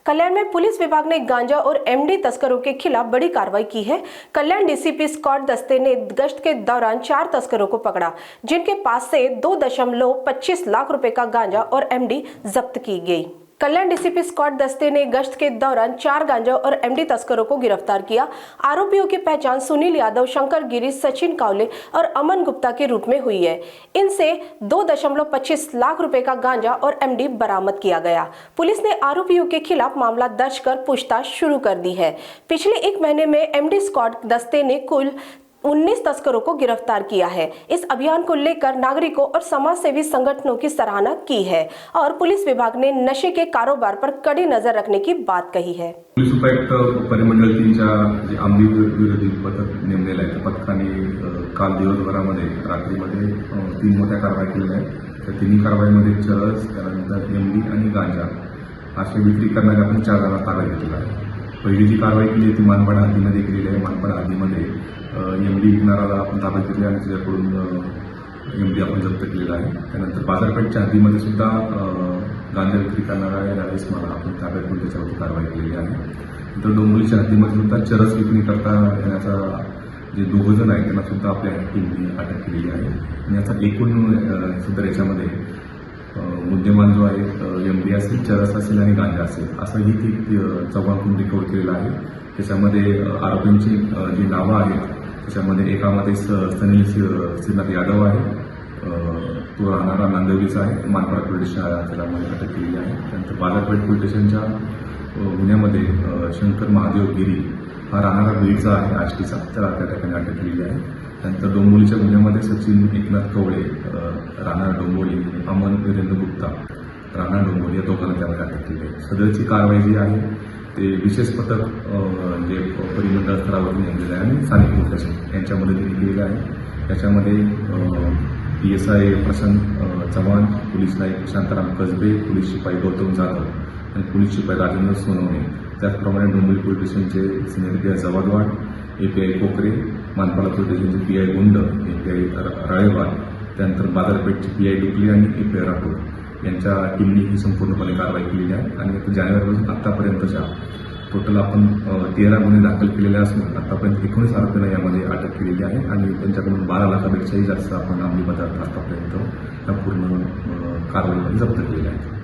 कल्याण में पुलिस विभाग ने गांजा और एमडी तस्करों के खिलाफ बड़ी कार्रवाई की है। कल्याण डीसीपी स्क्वाड दस्ते ने गश्त के दौरान 4 तस्करों को पकड़ा, जिनके पास से 2.25 लाख रुपए का गांजा और एमडी जब्त की गई। कल्याण डीसीपी स्क्वाड दस्ते ने गश्त के दौरान 4 गांजा और एमडी तस्करों को गिरफ्तार किया। आरोपियों की पहचान सुनील यादव, शंकर गिरी, सचिन कावले और अमन गुप्ता के रूप में हुई है। इनसे 2.25 लाख रुपए का गांजा और एमडी बरामद किया गया। पुलिस ने आरोपियों के खिलाफ मामला दर्ज कर पूछताछ शुरू कर दी है। पिछले 1 महीने में एमडी स्क्वाड दस्ते ने कुल 19 तस्करों को गिरफ्तार किया है। इस अभियान को लेकर नागरिकों और समाज सेवी संगठनों की सराहना की है और पुलिस विभाग ने नशे के कारोबार पर कड़ी नजर रखने की बात कही है। पोलीस उपायुक्त परिमंडळ 3च्या जे अंमली विरोधी पथक नेमलेलं आहे, त्या पथकाने काल दिवसभरामध्ये रात्रीमध्ये 3 मोठ्या कारवाई केल्या आहेत। त्या 3 कारवाईमध्ये चरस, त्यानंतर एमडी आणि गांजा असे विक्री करणारे आपण 4 जणांना ताब्यात घेतलेला आहे। पहिली जी कारवाई केली ती मानपाडा हद्दीमध्ये केलेली आहे। मानपाडा हद्दीमध्ये एमडी विकणाराला आपण ताब्यात घेतले आणि त्याच्याकडून एमडी आपण जप्त केलेला आहे। त्यानंतर बाजारपेठच्या हद्दीमध्ये सुद्धा गांजा विक्री करणारा राजेशमाला आपण ताब्यात घेऊन त्याच्यावरती कारवाई केलेली आहे। नंतर डोंबिवलीच्या हद्दीमध्ये सुद्धा चरस विक्री करता येण्याचा जे 2 जण आहेत त्यांना सुद्धा आपल्या टीमने अटक केलेली आहे आणि याचा एकूण सुद्धा याच्यामध्ये मुद्देमाल जो आहे एमडी असेल, चरस असेल आणि गांजा असेल असंही ती चौघांकडून रिकव्हर केलेलं आहे। त्याच्यामध्ये आरोपींची जी नावं आहेत त्याच्यामध्ये एकामध्ये सनील श्रीनाथ यादव आहे, तो राहणारा नांदेडचा आहे, मानपाडा पोलीस त्याला अटक केलेली आहे। त्यानंतर बाजारपेठ पोलीस स्टेशनच्या गुन्ह्यामध्ये शंकर महादेव गिरी हा राहणारा बीडचा आहे, आष्टीचा, त्याला त्या ठिकाणी अटक केलेली आहे। त्यानंतर डोंबिवलीच्या गुन्ह्यामध्ये सचिन एकनाथ कवळे राहणारा डोंबिवली, अमन वीरेंद्र गुप्ता राहणारा डोंबिवली या दोघांना त्यामध्ये अटक केली आहे। सदरची कारवाई जी आहे ते विशेष पथक जे परिमंडळ स्तरावरून नेमलेलं आहे आणि स्थानिक पोलीस स्टेशन यांच्या मदतीने केलेलं आहे। त्याच्यामध्ये PSI प्रशांत चव्हाण, पोलीस नाईक शांताराम कसबे, पोलीस शिपाई गौतम जाधव आणि पोलीस शिपाई राजेंद्र सोनवणे, त्याचप्रमाणे डोंबिवली पोलीस स्टेशनचे सिनियर PI जवादवाड, API कोकरे, मानपाडा पोलीस स्टेशनचे PI गुंड, API राळेवाड, त्यानंतर बाजारपेठचे PI डुकले आणि API राठोड यांच्या टीमनी ही संपूर्णपणे कारवाई केलेली आहे आणि जानेवारीपासून आतापर्यंतच्या टोटल आपण 13 गुन्हे दाखल केलेले असून आतापर्यंत 19 आरोपींना यामध्ये अटक केलेली आहे आणि त्यांच्याकडून 12 लाखापेक्षाही जास्त आपण अंमली पदार्थ आतापर्यंत या पूर्ण कारवाईमध्ये जप्त केलेले आहेत।